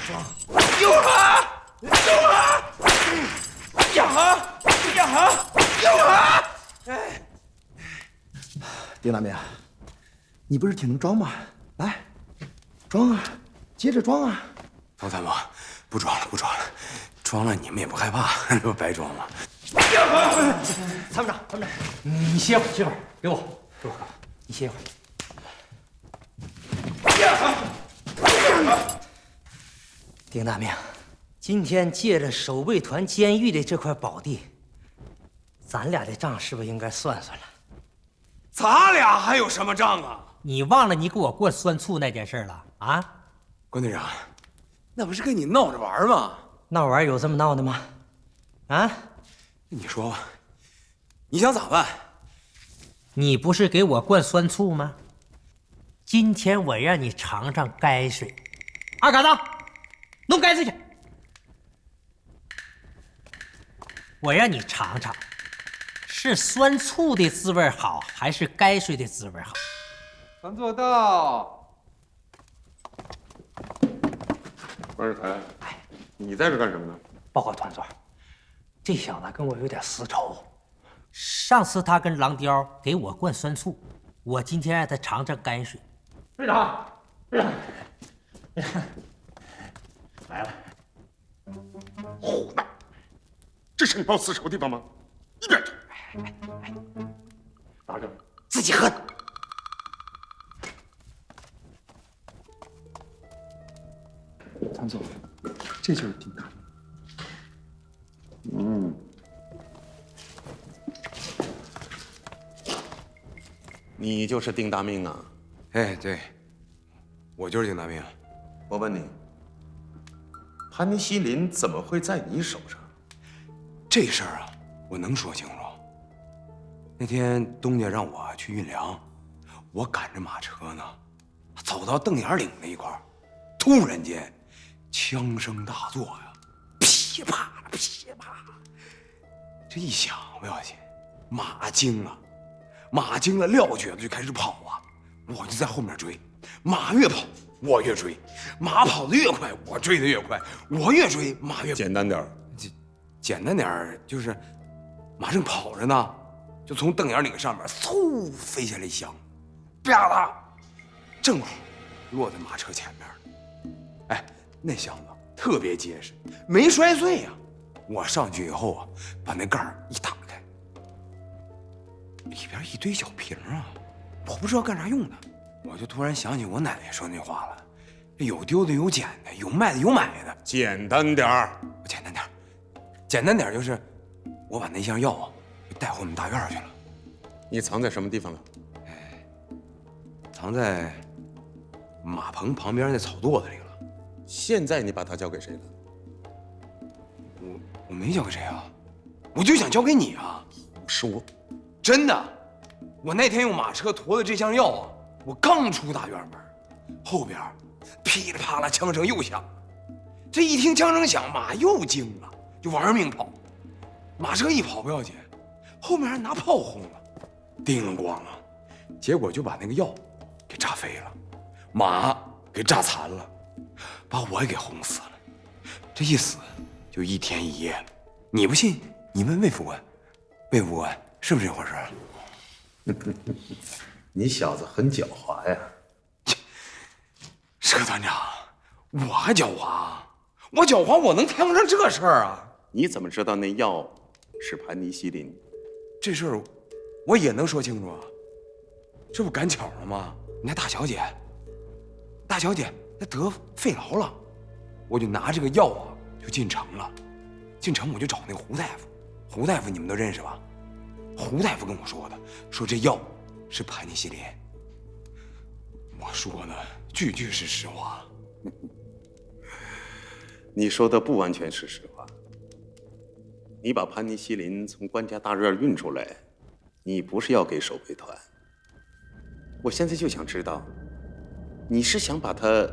装。有啊！有啊！呀！有啊！哎，丁大明，你不是挺能装吗？来，装啊，接着装啊！老参谋，不装了，装了你们也不害怕，这不白装吗？参谋长，你歇会儿，给我，你歇会儿。丁大明，今天借着守备团监狱的这块宝地，咱俩的账是不是应该算算了？咱俩还有什么账啊？你忘了你给我灌酸醋那件事了啊？关队长，那不是跟你闹着玩吗？闹玩有这么闹的吗？啊？你说吧，你想咋办？你不是给我灌酸醋吗？今天我让你尝尝泔水。二嘎子，弄泔水去。我让你尝尝，是酸醋的滋味好，还是泔水的滋味好？常做到。关世才，你在这干什么呢？报告团座，这小子跟我有点私仇。上次他跟狼雕给我灌酸醋，我今天让他尝尝泔水。队长，来了。胡闹！这是你报私仇的地方吗？一边去！拿着，自己喝。谭总，这就是丁大明。你就是丁大明啊？哎，对，我就是丁大明。我问你，潘尼西林怎么会在你手上？这事儿啊，我能说清楚。那天东家让我去运粮，我赶着马车呢，走到瞪眼岭那一块儿，突然间枪声大作呀，噼啪噼啪。这一响不要紧，马惊了，撂蹶子就开始跑啊，我就在后面追，马越跑我越追，马跑得越快，我追得越快，我越追马越。简单点儿。简单点儿就是，马正跑着呢，就从瞪眼岭上面嗖飞下来一枪，啪嗒，正好落在马车前面。哎，那箱子特别结实，没摔碎呀。我上去以后啊，把那盖儿一打开，里边一堆小瓶啊，我不知道干啥用的。我就突然想起我奶奶说那话了：有丢的，有捡的，有卖的，有买的。简单点儿。简单点就是，我把那箱药啊带回我们大院去了。你藏在什么地方了？藏在马棚旁边那草垛子里了。现在你把它交给谁了？我没交给谁啊，我就想交给你啊。胡说！真的，我那天用马车驮的这箱药啊，我刚出大院门，后边噼里啪啦枪声又响。这一听枪声响，马又惊了。就玩命跑，马车一跑不要紧，后面还拿炮轰了，叮咣啊，结果就把那个药给炸飞了，马给炸残了，把我也给轰死了。这一死就1天1夜了。你不信，你问魏副官，魏副官是不是这回事？你小子很狡猾呀！佘团长，我还狡猾？我狡猾，我能摊不上这事儿啊？你怎么知道那药是盘尼西林？这事儿我也能说清楚啊，这不赶巧了吗？你看大小姐她得肺痨了，我就拿这个药啊就进城了。进城我就找那个胡大夫，胡大夫你们都认识吧？胡大夫跟我说的，说这药是盘尼西林。我说的句句是实话。你说的不完全是实话。你把潘尼西林从官家大院运出来，你不是要给守备团。我现在就想知道，你是想把它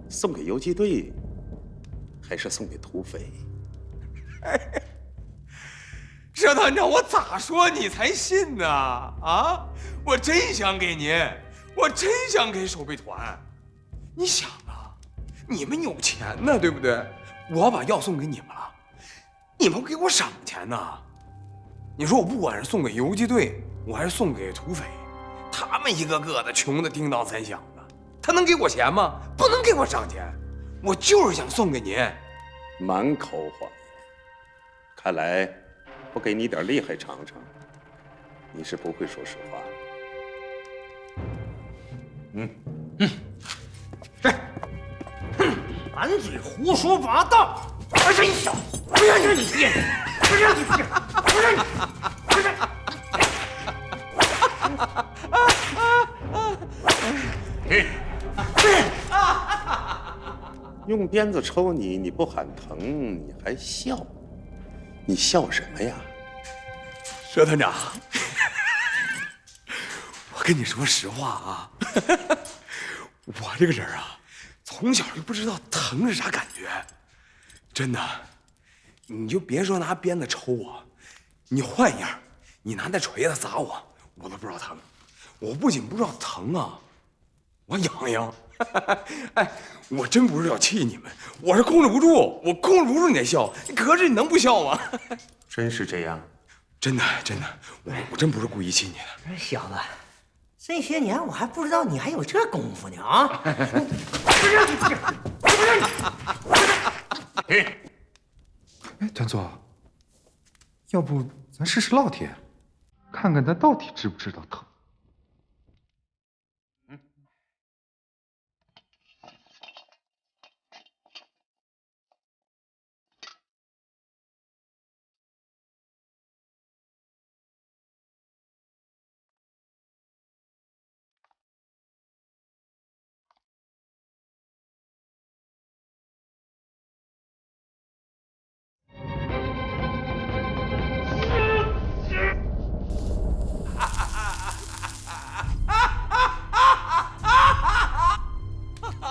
送给游击队，还是送给土匪？佘团长，我咋说你才信呢？啊，我真想给您，我真想给守备团。你想啊，你们有钱呢，对不对？我把药送给你们了，你们给我赏钱呢。你说我不管是送给游击队，我还是送给土匪，他们一个个的穷的叮当三响的，他能给我钱吗？不能给我赏钱。我就是想送给您。满口谎言，看来不给你点厉害尝尝，你是不会说实话。满嘴胡说八道！我真小，不让你编，不让你编，不让你，不让。用鞭子抽你，你不喊疼，你还笑，你笑什么呀？佘团长，我跟你说实话啊，我这个人啊，从小就不知道疼是啥感觉，真的。你就别说拿鞭子抽我，你换样，你拿那锤子砸我，我都不知道疼。我不仅不知道疼啊，我痒痒。哎，我真不是要气你们，我是控制不住，我控制不住你那笑。可是你能不笑吗？真是这样？真的，我真不是故意气你的。小子，这些年我还不知道你还有这功夫呢啊！哎，团座，要不咱试试烙铁，看看他到底知不知道疼。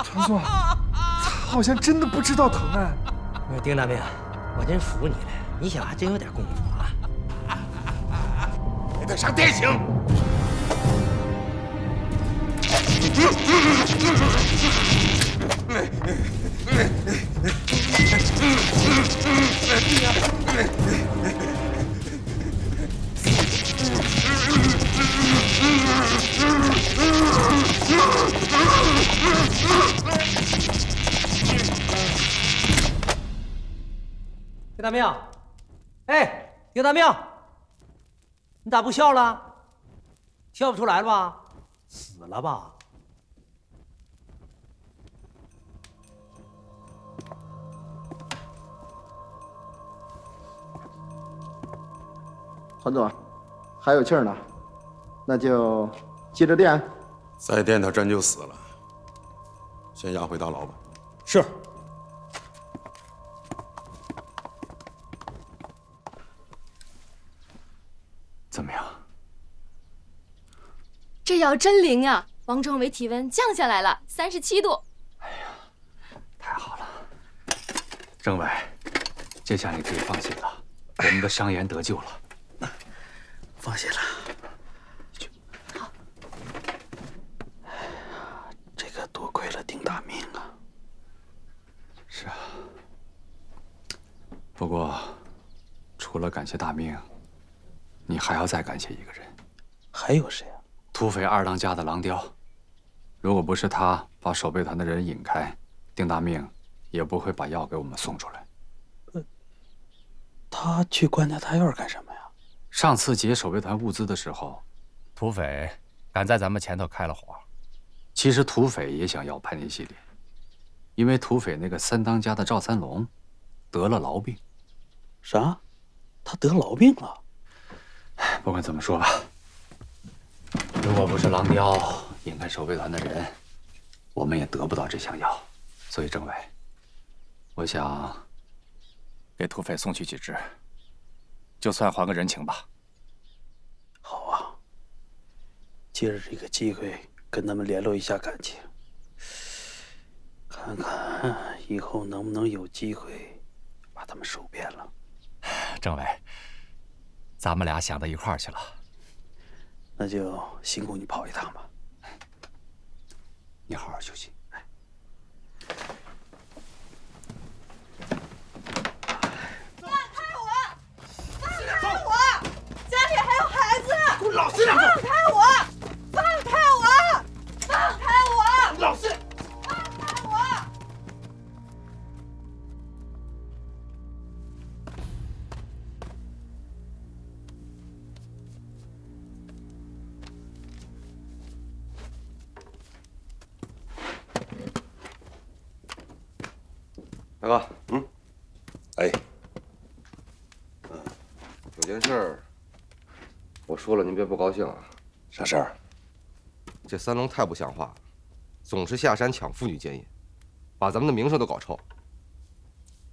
团座，他好像真的不知道疼哎。丁大明，我真服你了，你小子还真有点功夫啊！给他上电刑！丁大明，哎，丁大明，你咋不笑了？笑不出来了吧？死了吧？团座，还有气儿呢，那就接着练。再电他真就死了。先押回大牢吧。是。怎么样？这药真灵啊！王政委体温降下来了，37度。太好了，政委，这下你可以放心了，我们的伤员得救了。放心了。好。这个多亏了丁大明啊。是啊。不过，除了感谢大明，你还要再感谢一个人。还有谁啊？土匪二当家的狼雕，如果不是他把守备团的人引开，丁大明也不会把药给我们送出来。他去关家大院干什么呀？上次劫守备团物资的时候，土匪敢在咱们前头开了火。其实土匪也想要潘尼西林，因为土匪那个三当家的赵三龙得了痨病。啥？他得痨病了？不管怎么说吧，如果不是狼雕引开守备团的人，我们也得不到这箱药。所以政委，我想给土匪送去几支，就算还个人情吧。好啊，借着这个机会跟他们联络一下感情，看看以后能不能有机会把他们收编了。政委，咱们俩想到一块儿去了。那就辛苦你跑一趟吧。你好好休息。大哥，哎，有件事儿，我说了您别不高兴啊。啥事儿？这三龙太不像话了，总是下山抢妇女奸淫，把咱们的名声都搞臭。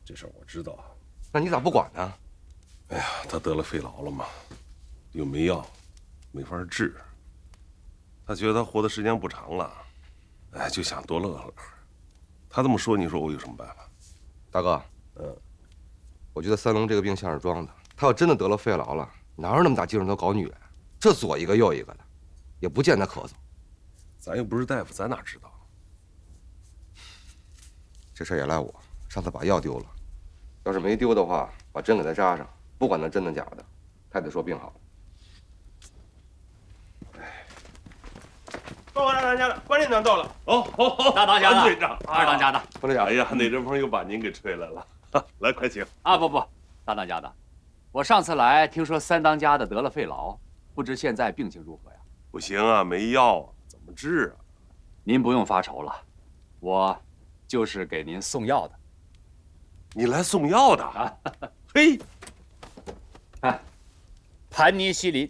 这事儿我知道。那你咋不管呢？哎呀，他得了肺痨了嘛，又没药，没法治。他觉得他活的时间不长了，哎，就想多乐乐。他这么说，你说我有什么办法？大哥，我觉得三龙这个病像是装的。他要真的得了肺痨了，哪有那么大精神头搞女人？这左一个右一个的，也不见他咳嗽。咱又不是大夫，咱哪知道？这事儿也赖我，上次把药丢了。要是没丢的话，把针给他扎上，不管他真的假的，他得说病好了。报告大当家的，关连长到了。哦，大当家的，队长，二当家的，关连长。哎呀，那阵风又把您给吹来了，来，快请。啊，不，大当家的，我上次来听说三当家的得了肺痨，不知现在病情如何呀？不行啊，没药啊，怎么治啊？您不用发愁了，我就是给您送药的。你来送药的啊？嘿，盘尼西林。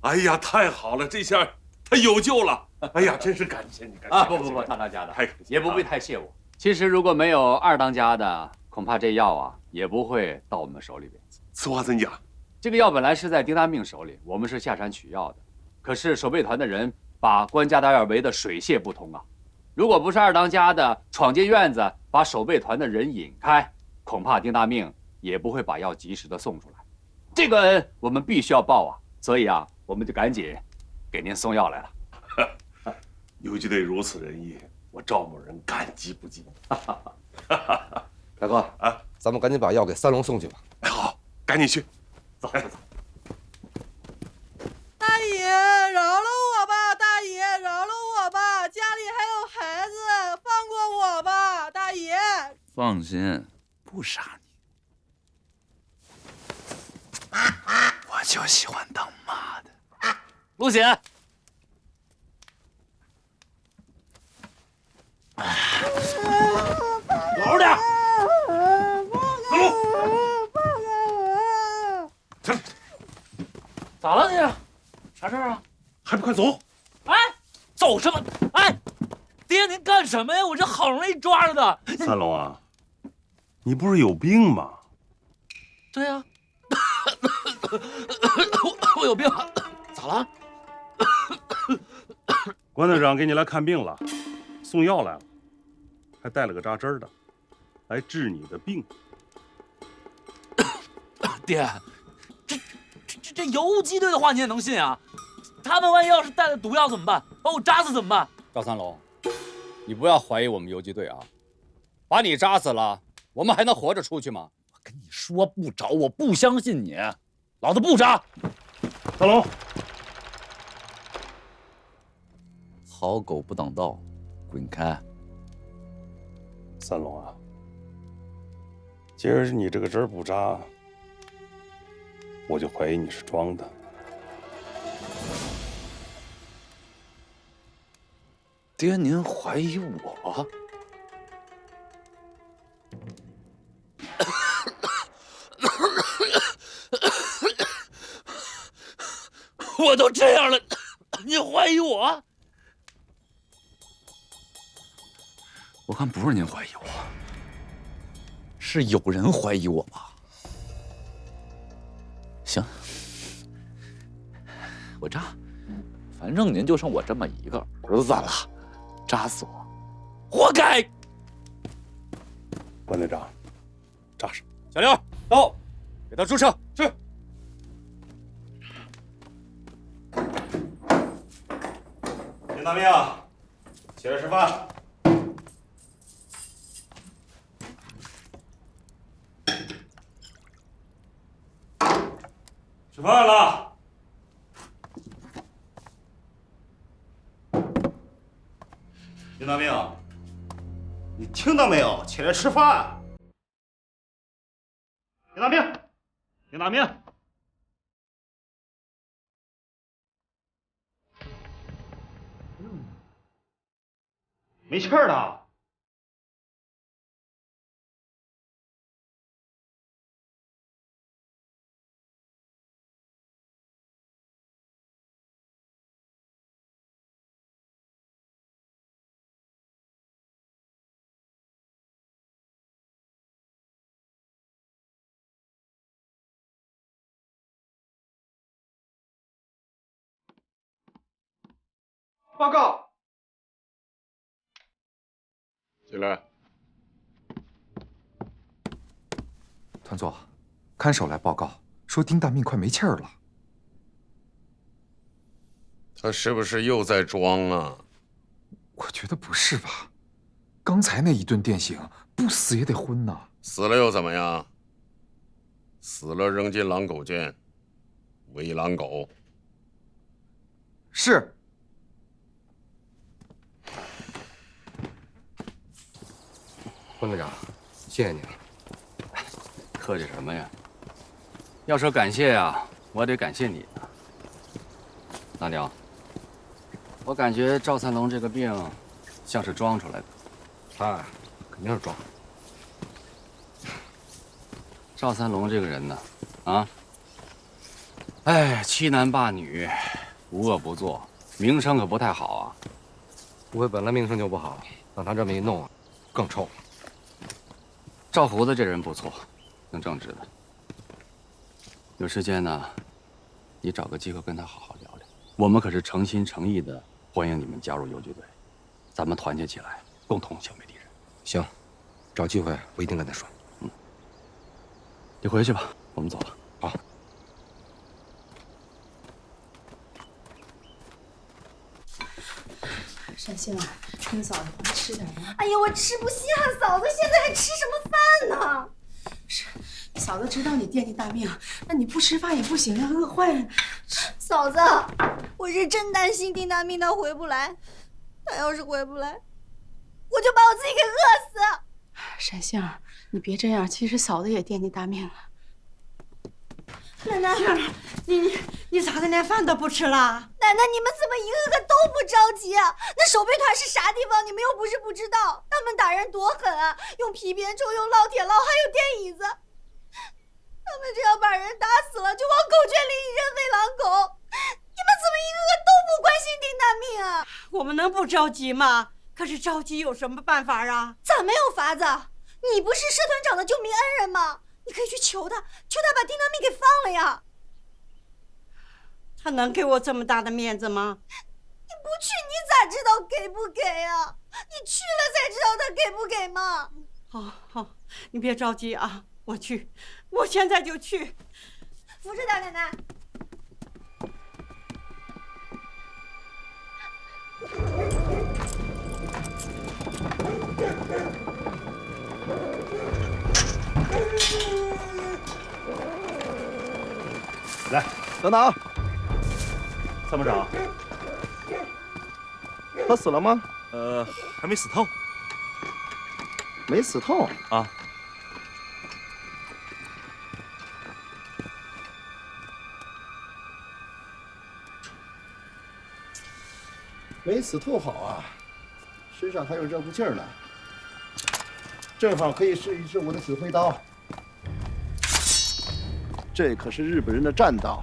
哎呀，太好了，这下他有救了。哎呀，真是感谢你，感谢啊！不，大当家的，太感谢了，也不必太谢我。其实如果没有二当家的，恐怕这药啊也不会到我们手里边。此话怎讲？这个药本来是在丁大命手里，我们是下山取药的。可是守备团的人把关家大院围得水泄不通啊！如果不是二当家的闯进院子把守备团的人引开，恐怕丁大命也不会把药及时的送出来。这个恩我们必须要报啊！所以啊，我们就赶紧给您送药来了。游击队如此仁义，我赵某人感激不尽。大哥啊，咱们赶紧把药给三龙送去吧。哎，好，赶紧去。走。大爷，饶了我吧！大爷，饶了我吧！家里还有孩子，放过我吧！大爷，放心，不杀你。我就喜欢当妈的。陆显，老实点。走。咋了你？啥事儿啊？还不快走！哎，走什么？哎，爹您干什么呀？我这好容易抓着的。三龙啊，你不是有病吗？对呀、我有病，咋了？关队长给你来看病了，送药来了，还带了个扎针的，来治你的病。爹，这游击队的话你也能信啊？他们万一要是带了毒药怎么办？把我扎死怎么办？赵三龙，你不要怀疑我们游击队啊！把你扎死了，我们还能活着出去吗？我跟你说不着，我不相信你，老子不扎。三龙，好狗不挡道，滚开！三龙啊，今儿你这个针不扎，我就怀疑你是装的。爹，您怀疑我？我都这样了，你怀疑我？我看不是您怀疑我，是有人怀疑我吧？行，我扎，反正您就剩我这么一个儿子了，扎死我，活该！关队长，扎上。小刘，到，给他注射。是。丁大命，起来吃饭。吃饭了。丁大命，你听到没有？起来吃饭。丁大命，丁大命。没气儿了。报告。进来。团座，看守来报告说丁大命快没气儿了。他是不是又在装啊？我觉得不是吧？刚才那一顿电刑，不死也得昏呐。死了又怎么样？死了扔进狼狗圈，喂狼狗。是。关队长，谢谢你了。客气什么呀？要说感谢呀，我得感谢你呢。大娘，我感觉赵三龙这个病像是装出来的。他肯定是装。赵三龙这个人呢，啊，哎，欺男霸女，无恶不作，名声可不太好啊。不会本来名声就不好，让他这么一弄，更臭。赵胡子这人不错，挺正直的。有时间呢，你找个机会跟他好好聊聊。我们可是诚心诚意的欢迎你们加入游击队，咱们团结起来，共同消灭敌人。行，找机会我一定跟他说。你回去吧，我们走了。好。山星啊，跟嫂子回来吃点呀。哎呀，我吃不下，嫂子现在还吃什么饭呢？是，嫂子知道你惦记大命，那你不吃饭也不行啊，饿坏了。嫂子，我是真担心丁大命他回不来，他要是回不来，我就把我自己给饿死。山星，你别这样，其实嫂子也惦记大命了。奶奶，杏儿，你咋的，连饭都不吃了？奶奶，你们怎么一个个都不着急啊？那守备团是啥地方？你们又不是不知道，他们打人多狠啊，用皮鞭抽，用烙铁烙，还有电椅子。他们只要把人打死了，就往狗圈里一扔喂狼狗。你们怎么一个个都不关心丁大命啊？我们能不着急吗？可是着急有什么办法啊？咋没有法子？你不是社团长的救命恩人吗？你可以去求他，求他把丁大命给放了呀。他能给我这么大的面子吗？你不去，你咋知道给不给啊？你去了才知道他给不给嘛。好，你别着急啊，我去，我现在就去。扶着点，奶奶。来，等等，参谋长，他死了吗？还没死透。没死透啊？没死透好啊，身上还有热乎劲儿呢，正好可以试一试我的指挥刀。这可是日本人的战刀，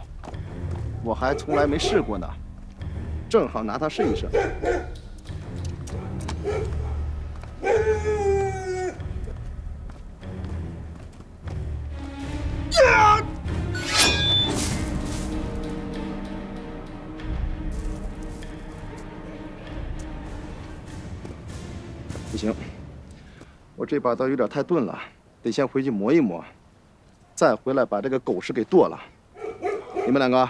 我还从来没试过呢，正好拿它试一试。不行，我这把刀有点太钝了，得先回去磨一磨，再回来把这个狗食给剁了。你们两个，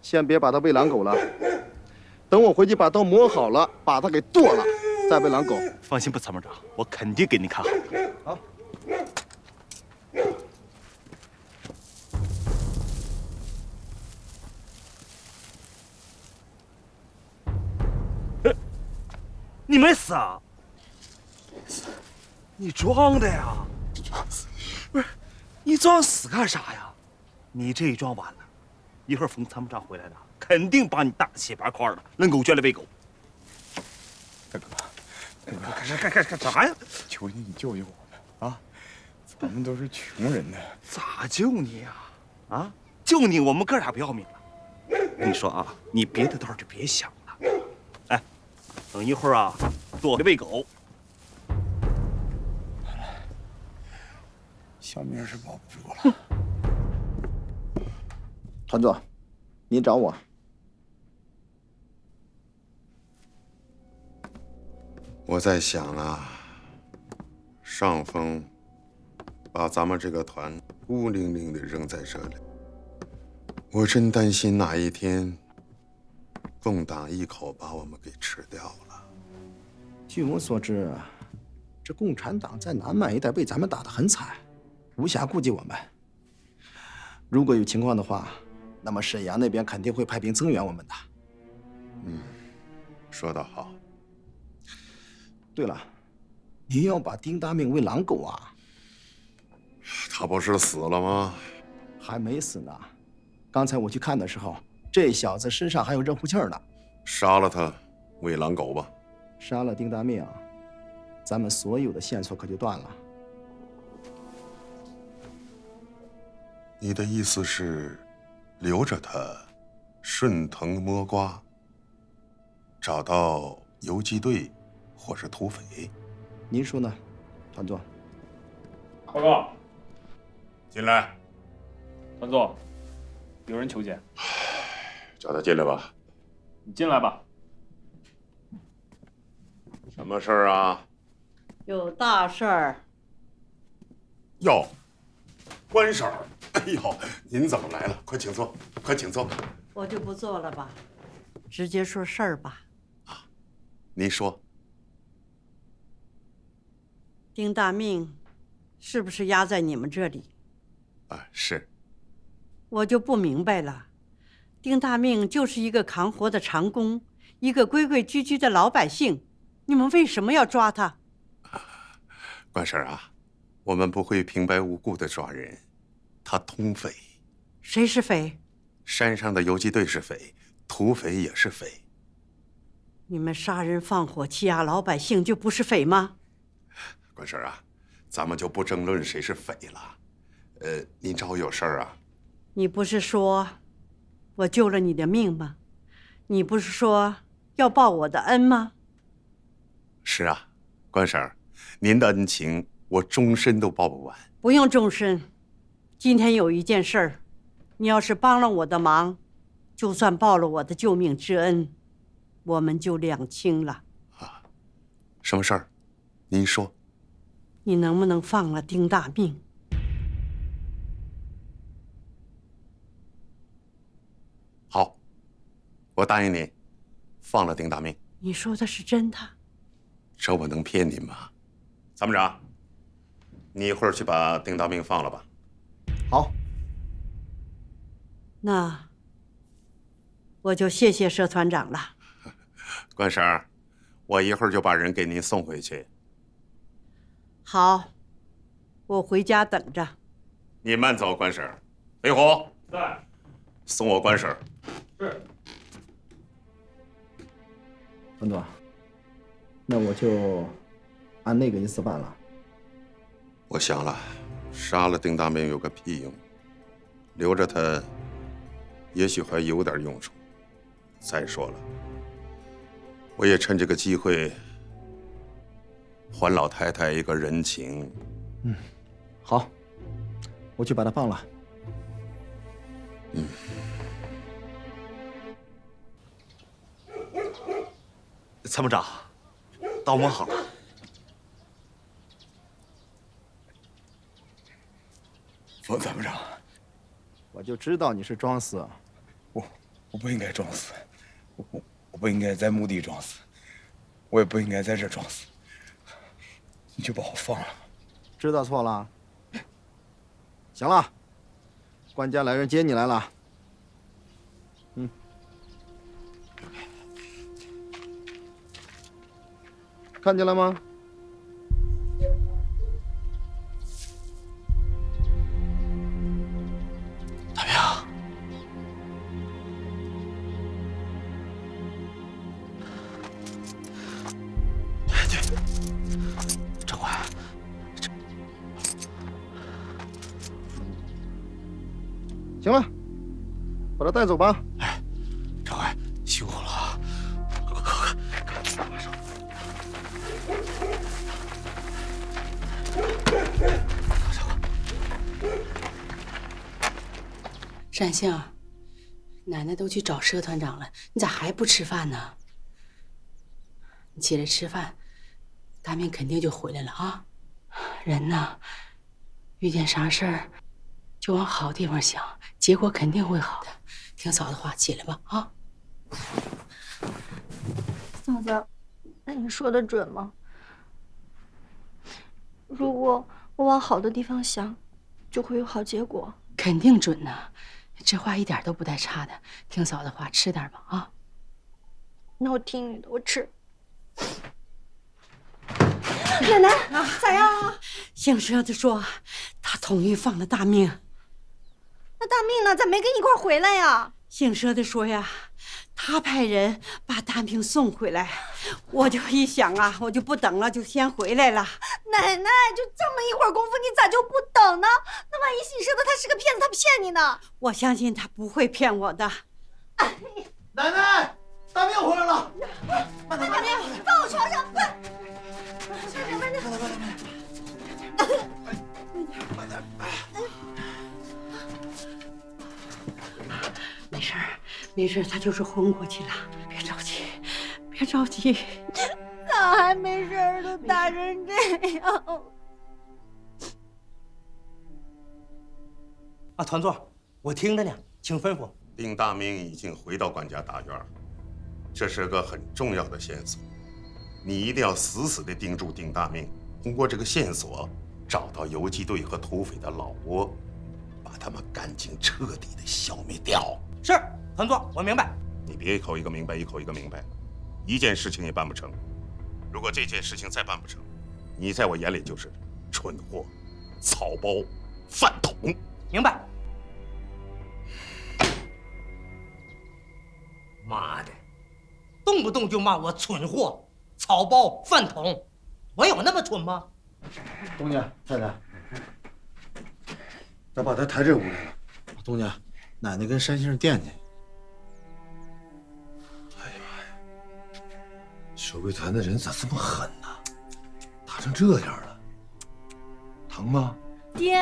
先别把它喂狼狗了，等我回去把刀磨好了，把它给剁了，再喂狼狗。放心吧，参谋长，我肯定给你看好。好。你没死啊？你装的呀？不是，你装死干啥呀？你这一装完了，一会儿冯参谋长回来了，肯定把你打得血巴块的，扔狗圈里喂狗。大哥，干啥呀？求你救救我们啊！咱们都是穷人呢。咋救你呀？啊，救你，我们哥俩不要命了。跟你说啊，你别的道就别想了。哎，等一会儿啊，剁了喂狗。小命是保不住了。团座，您找我。我在想啊，上峰把咱们这个团孤零零的扔在这里，我真担心哪一天共党一口把我们给吃掉了。据我所知，这共产党在南满一带被咱们打得很惨，无暇顾及我们。如果有情况的话，那么沈阳那边肯定会派兵增援我们的。说得好。对了，您要把丁大命喂狼狗啊？他不是死了吗？还没死呢。刚才我去看的时候，这小子身上还有热乎气儿呢。杀了他，喂狼狗吧。杀了丁大命，咱们所有的线索可就断了。你的意思是，留着他，顺藤摸瓜，找到游击队或是土匪？您说呢，团座？报告，进来。团座，有人求见。叫他进来吧。你进来吧。什么事儿啊？有大事儿。哟，关婶儿，哎呦，您怎么来了？快请坐，快请坐。我就不做了吧，直接说事儿吧。您说。丁大命，是不是压在你们这里？是。我就不明白了，丁大命就是一个扛活的长工，一个规规矩矩的老百姓，你们为什么要抓他？关婶儿啊，我们不会平白无故的抓人，他通匪。谁是匪？山上的游击队是匪，土匪也是匪。你们杀人放火欺压老百姓就不是匪吗？关婶儿啊，咱们就不争论谁是匪了。您找我有事儿啊？你不是说我救了你的命吗？你不是说要报我的恩吗？是啊，关婶儿，您的恩情我终身都报不完。不用终身，今天有一件事儿，你要是帮了我的忙，就算报了我的救命之恩，我们就两清了。什么事儿？您说。你能不能放了丁大命？好，我答应你，放了丁大命。你说的是真的？这我能骗您吗？参谋长，你一会儿去把丁大命放了吧。好。那我就谢谢佘团长了。关婶儿，我一会儿就把人给您送回去。好，我回家等着。你慢走，关婶儿。飞虎在。送我关婶儿。是。团座，那我就按那个意思办了。我想了，杀了丁大命有个屁用，留着他，也许还有点用处。再说了，我也趁这个机会还老太太一个人情。好，我去把他放了。参谋长，到我好。冯参谋长，我就知道你是装死。我不应该装死，我不应该在墓地装死，我也不应该在这装死。你就把我放了。知道错了。行了，官家来人接你来了。看见了吗？大明，对，长官，行了，把他带走吧。长官，辛苦了。单杏，奶奶都去找佘团长了，你咋还不吃饭呢？你起来吃饭，大明肯定就回来了啊！人呐，遇见啥事儿就往好地方想，结果肯定会好的。听嫂子话，起来吧啊！嫂子，那你说的准吗？如果我往好的地方想，就会有好结果。肯定准呐，这话一点都不带差的。听嫂子话，吃点吧啊！那我听你的，我吃。奶奶，咋样啊？姓佘的说，他同意放了大命。那大命呢？咋没跟你一块回来呀？姓佘的说呀，他派人把大命送回来。我就一想啊，我就不等了，就先回来了。奶奶，就这么一会儿功夫，你咋就不等呢？那万一姓佘的他是个骗子，他骗你呢？我相信他不会骗我的。奶奶，大命回来了！大命，放我床上，快！慢点，慢点。没事儿，没事儿，他就是昏过去了，别着急，别着急。咋还没事儿都打成这样？啊，团座，我听着呢，请吩咐。丁大明已经回到管家大院了，这是个很重要的线索，你一定要死死地盯住丁大明，通过这个线索找到游击队和土匪的老窝，把他们赶尽彻底地消灭掉。是，团座，我明白。你别一口一个明白，一口一个明白，一件事情也办不成。如果这件事情再办不成，你在我眼里就是蠢货、草包、饭桶。明白。妈的，动不动就骂我蠢货、草包、饭桶，我有那么蠢吗？东家，太太，咋把他抬这屋来了？东家，奶奶跟山先生惦记。哎呀妈呀，守备团的人咋这么狠呢？打成这样了，疼吗？爹，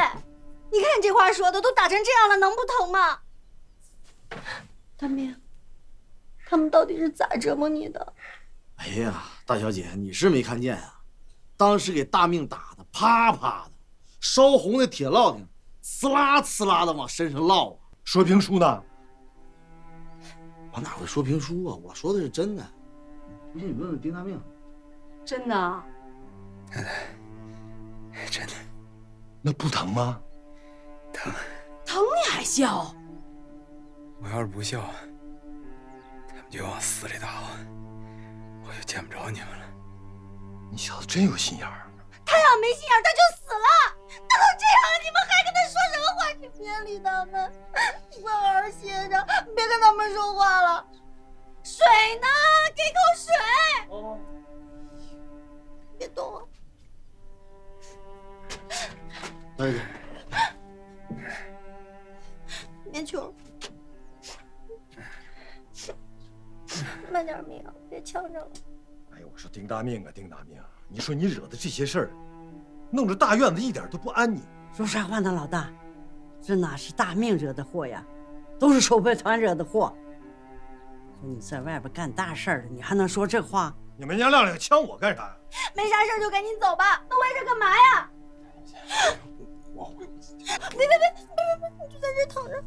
你看你这话说的，都打成这样了，能不疼吗？大明，他们到底是咋折磨你的？哎呀，大小姐，你是没看见啊，当时给大命打的啪啪的，烧红的铁烙铁，呲啦呲啦的往身上烙啊！说评书呢？我哪会说评书啊？我说的是真的。不信你问问丁大命。真的啊？奶奶，真的。那不疼吗？疼。疼你还笑？我要是不笑，他们就往死里打我，我就见不着你们了。你小子真有心眼儿。他要没心眼，他就死了。他都这样了，你们还跟他说什么话？你别理他们，你快好好歇着，别跟他们说话了。水呢？给口水。哦。别动啊。待着。棉球。慢点命，别呛着了。哎呦，我说丁大命啊，丁大命，你说你惹的这些事儿，弄得大院子一点都不安宁。说啥话呢，老大？这哪是大命惹的祸呀，都是守备团惹的祸。说你在外边干大事儿了，你还能说这话？你们娘俩俩呛我干啥呀？没啥事儿就赶紧走吧，都围着干嘛呀？我会。别，你就在这躺着。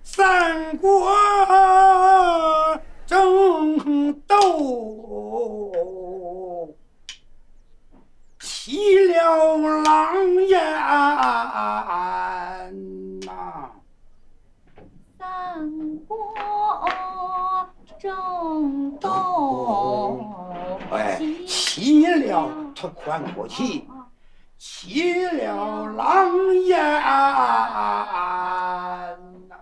三国争斗，起了狼烟呐。三国争斗，哎，起了他宽过气，起了狼烟呐。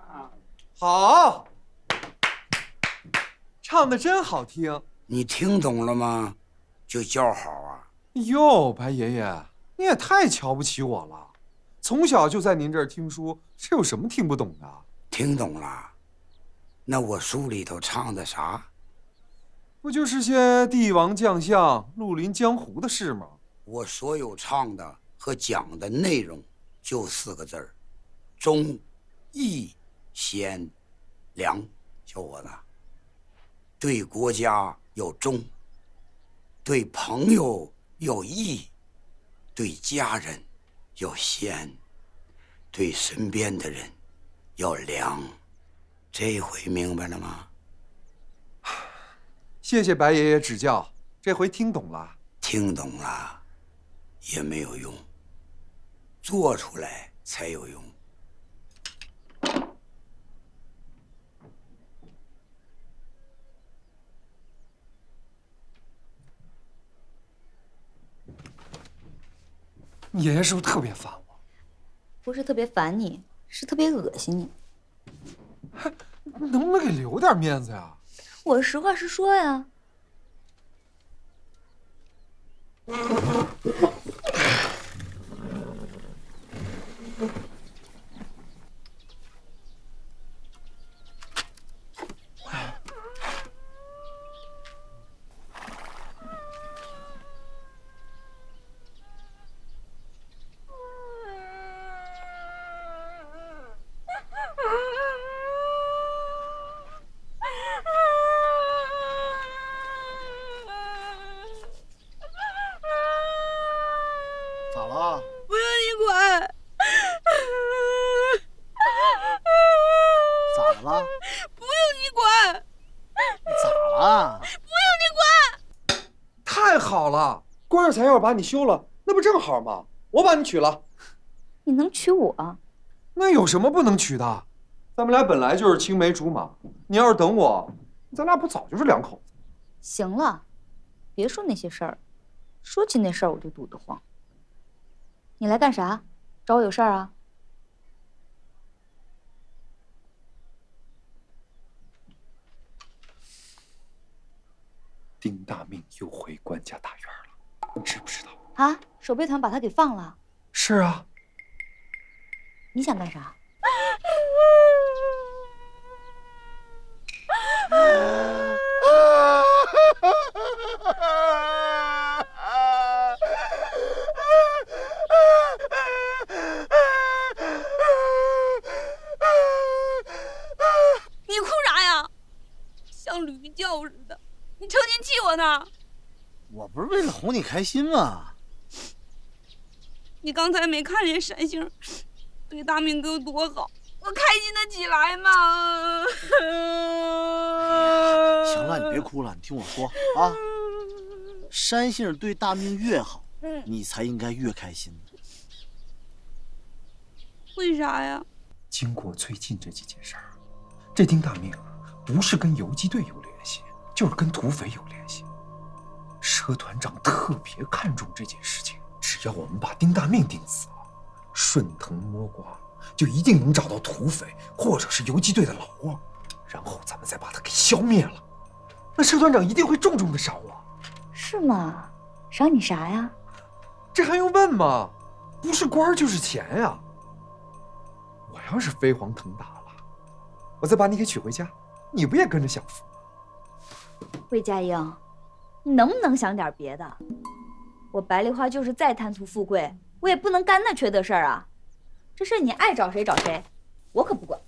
好，唱的真好听。你听懂了吗？就叫好啊！哟，白爷爷，你也太瞧不起我了。从小就在您这儿听书，这有什么听不懂的？听懂了。那我书里头唱的啥？不就是些帝王将相、绿林江湖的事吗？我所有唱的和讲的内容就4个字儿：忠、义、贤、良。小伙子，对国家要忠，对朋友要义，对家人要贤，对身边的人要良。这回明白了吗？谢谢白爷爷指教，这回听懂了。听懂了也没有用，做出来才有用。爷爷是不是特别烦我？不是特别烦你，是特别恶心你。能不能给留点面子呀？我实话实说呀。咋了？不用你管。咋的了？不用你管。咋了？不用你管。太好了，关二才要把你休了，那不正好吗？我把你娶了。你能娶我？那有什么不能娶的？咱们俩本来就是青梅竹马，你要是等我，咱俩不早就是两口子？行了，别说那些事儿，说起那事儿我就堵得慌。你来干啥？找我有事儿啊？丁大命又回关家大院了，你知不知道？啊，守备团把他给放了。是啊。你想干啥？你哭啥呀？像驴叫似的。你成天气我呢？我不是为了哄你开心吗？你刚才没看见山星对大明哥多好，我开心得起来吗？行了，你别哭了，你听我说啊。山星对大明越好，你才应该越开心。为啥呀？经过最近这几件事儿，这丁大命不是跟游击队有联系，就是跟土匪有联系。佘团长特别看重这件事情，只要我们把丁大命定死了，顺藤摸瓜，就一定能找到土匪或者是游击队的老窝，然后咱们再把他给消灭了。那佘团长一定会重重的赏我。是吗？赏你啥呀？这还用问吗？不是官就是钱呀。我要是飞黄腾达了，我再把你给娶回家，你不也跟着享福吗？魏佳英，你能不能想点别的？我白梨花就是再贪图富贵，我也不能干那缺德事儿啊！这事你爱找谁找谁，我可不管。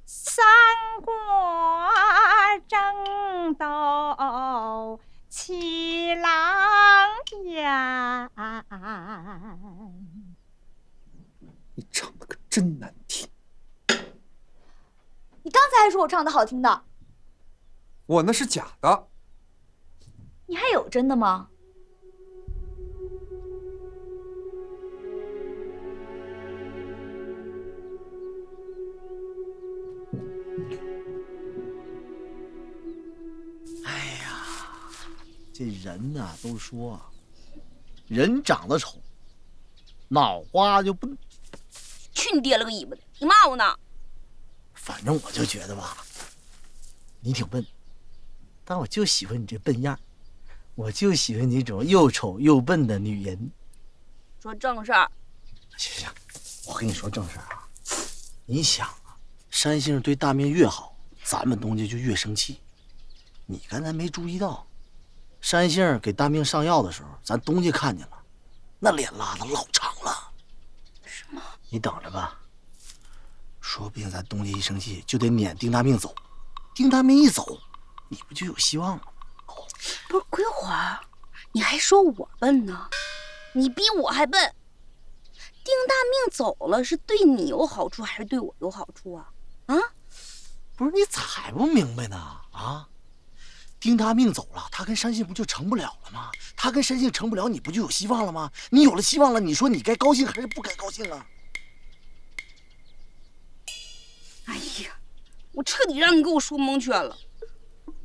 三国争斗七郎烟，你唱的可真难听。你刚才还说我唱的好听的，我那是假的。你还有真的吗？这人呐，都说人长得丑，脑瓜就笨。去你爹了个尾巴的！你骂我呢？反正我就觉得吧，你挺笨，但我就喜欢你这笨样，我就喜欢你这种又丑又笨的女人。说正事儿。行行，我跟你说正事儿啊。你想啊，山星对大明越好，咱们东家就越生气。你刚才没注意到？山星给大明上药的时候，咱东家看见了，那脸拉的老长了。是吗？你等着吧，说不定咱东家一生气就得撵丁大命走。丁大明一走，你不就有希望了？不是桂花，你还说我笨呢？你比我还笨。丁大命走了，是对你有好处还是对我有好处啊？啊？不是你咋还不明白呢？啊？丁大命走了，他跟山信不就成不了了吗？他跟山信成不了，你不就有希望了吗？你有了希望了，你说你该高兴还是不该高兴啊？哎呀，我彻底让你给我说蒙圈了。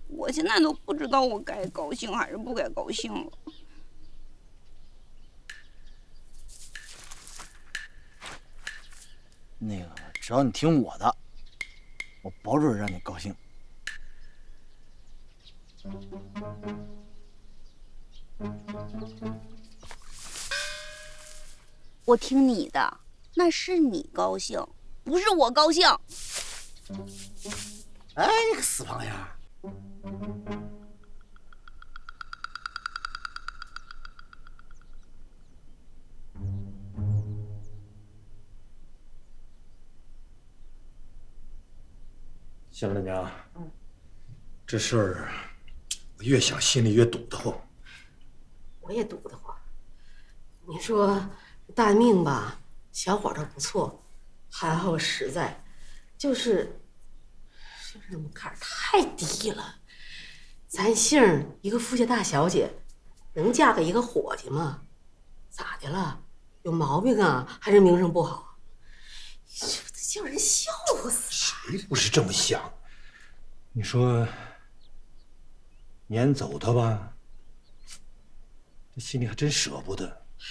我现在都不知道我该高兴还是不该高兴了。那个，只要你听我的，我保准让你高兴。我听你的，那是你高兴，不是我高兴。哎，你个死胖样！行了娘，这事儿我越想心里越堵得慌。我也堵得慌。你说大命吧，小伙倒不错，憨厚实在，就是那门槛太低了。咱姓一个富家大小姐，能嫁给一个伙计吗？咋的了？有毛病啊？还是名声不好？叫人笑话死了。谁不是这么想？你说撵走他吧，这心里还真舍不得；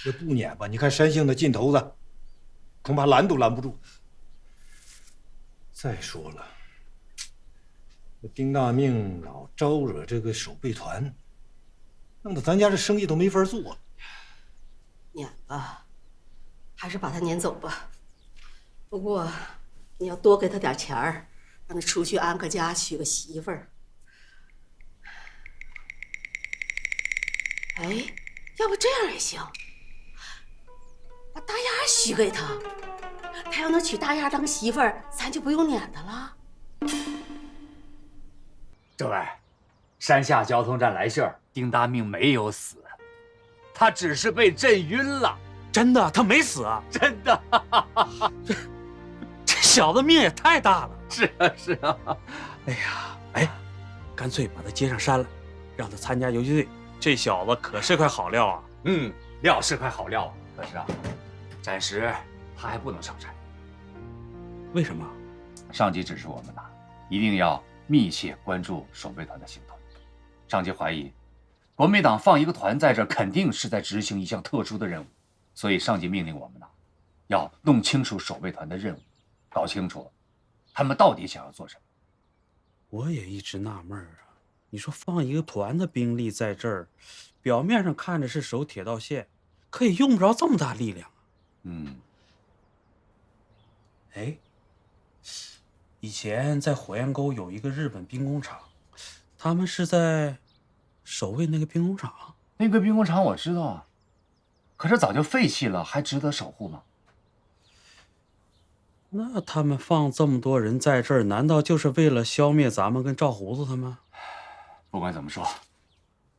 要不撵吧，你看山性的劲头子，恐怕拦都拦不住。再说了，这丁大命老招惹这个守备团，弄得咱家这生意都没法做了。撵吧，还是把他撵走吧。不过你要多给他点钱儿，让他出去安个家，娶个媳妇儿。哎，要不这样也行，把大丫许给他，他要能娶大丫当媳妇儿，咱就不用撵他了。政委，山下交通站来信儿，丁大命没有死，他只是被震晕了。真的，他没死啊！真的，这小子命也太大了。是啊，是啊。哎呀，哎，干脆把他接上山来，让他参加游击队。这小子可是块好料啊！料是块好料啊。可是啊，暂时他还不能上山。为什么？上级指示我们呐，一定要密切关注守备团的行动。上级怀疑，国民党放一个团在这儿，肯定是在执行一项特殊的任务。所以上级命令我们呢，要弄清楚守备团的任务，搞清楚他们到底想要做什么。我也一直纳闷啊，你说放一个团的兵力在这儿，表面上看着是守铁道线，可以用不着这么大力量啊。哎，以前在火焰沟有一个日本兵工厂，他们是在守卫那个兵工厂。那个兵工厂我知道啊。可是早就废弃了，还值得守护吗？那他们放这么多人在这儿，难道就是为了消灭咱们跟赵胡子他们？不管怎么说，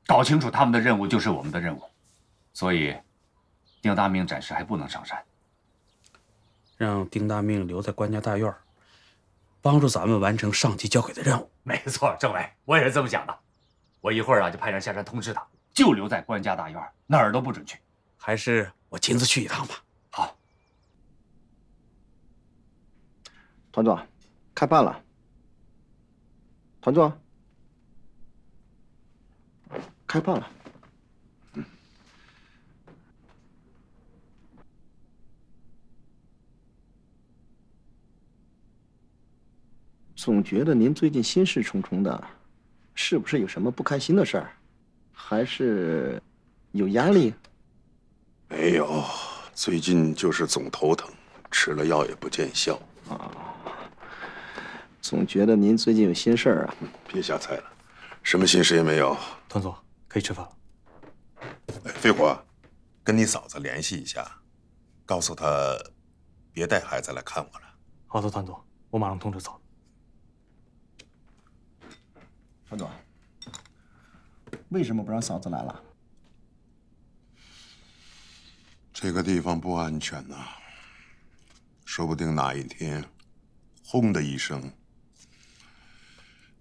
搞清楚他们的任务就是我们的任务。所以，丁大命暂时还不能上山。让丁大命留在关家大院，帮助咱们完成上级交给的任务。没错，政委，我也是这么想的。我一会儿啊就派人下山通知他，就留在关家大院，哪儿都不准去。还是我亲自去一趟吧。好，团座，开办了。团座，开办了。总觉得您最近心事重重的，是不是有什么不开心的事儿？还是有压力？没有，最近就是总头疼，吃了药也不见效啊。总觉得您最近有心事儿啊。别瞎猜了，什么心事也没有。团座，可以吃饭了。哎，飞虎，跟你嫂子联系一下，告诉她别带孩子来看我了。好的，团座，我马上通知嫂子。范总，为什么不让嫂子来了？这个地方不安全呐，说不定哪一天，轰的一声，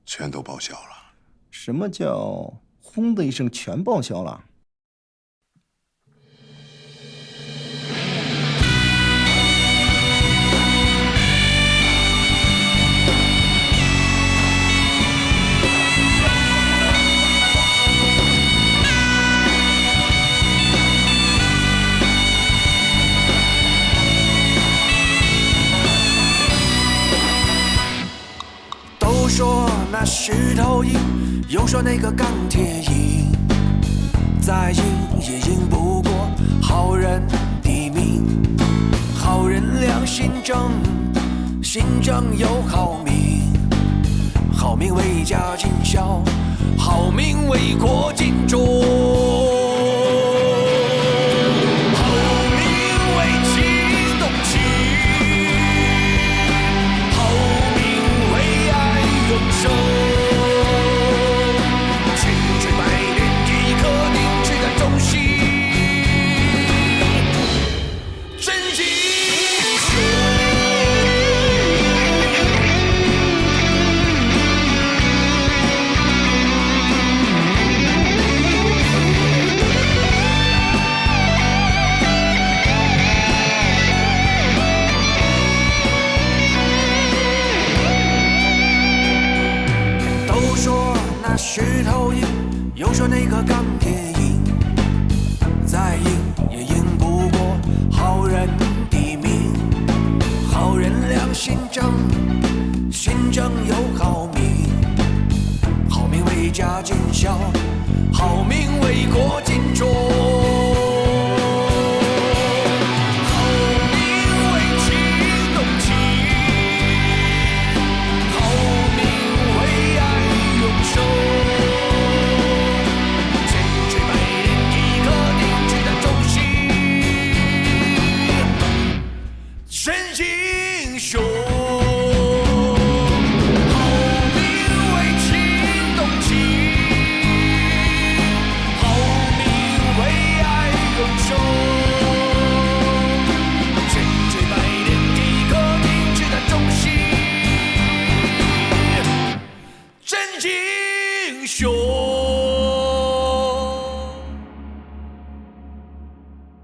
全都报销了。什么叫轰的一声全报销了？都说那石头硬，又说那个钢铁硬，再硬也硬不过好人的命。好人良心正，心正有好命，好命为家尽孝，好命为国尽忠。石头硬，又说那个钢铁硬，再硬也硬不过好人的命。好人良心正，心正有好命，好命为家尽孝，好命为国尽忠。真英雄。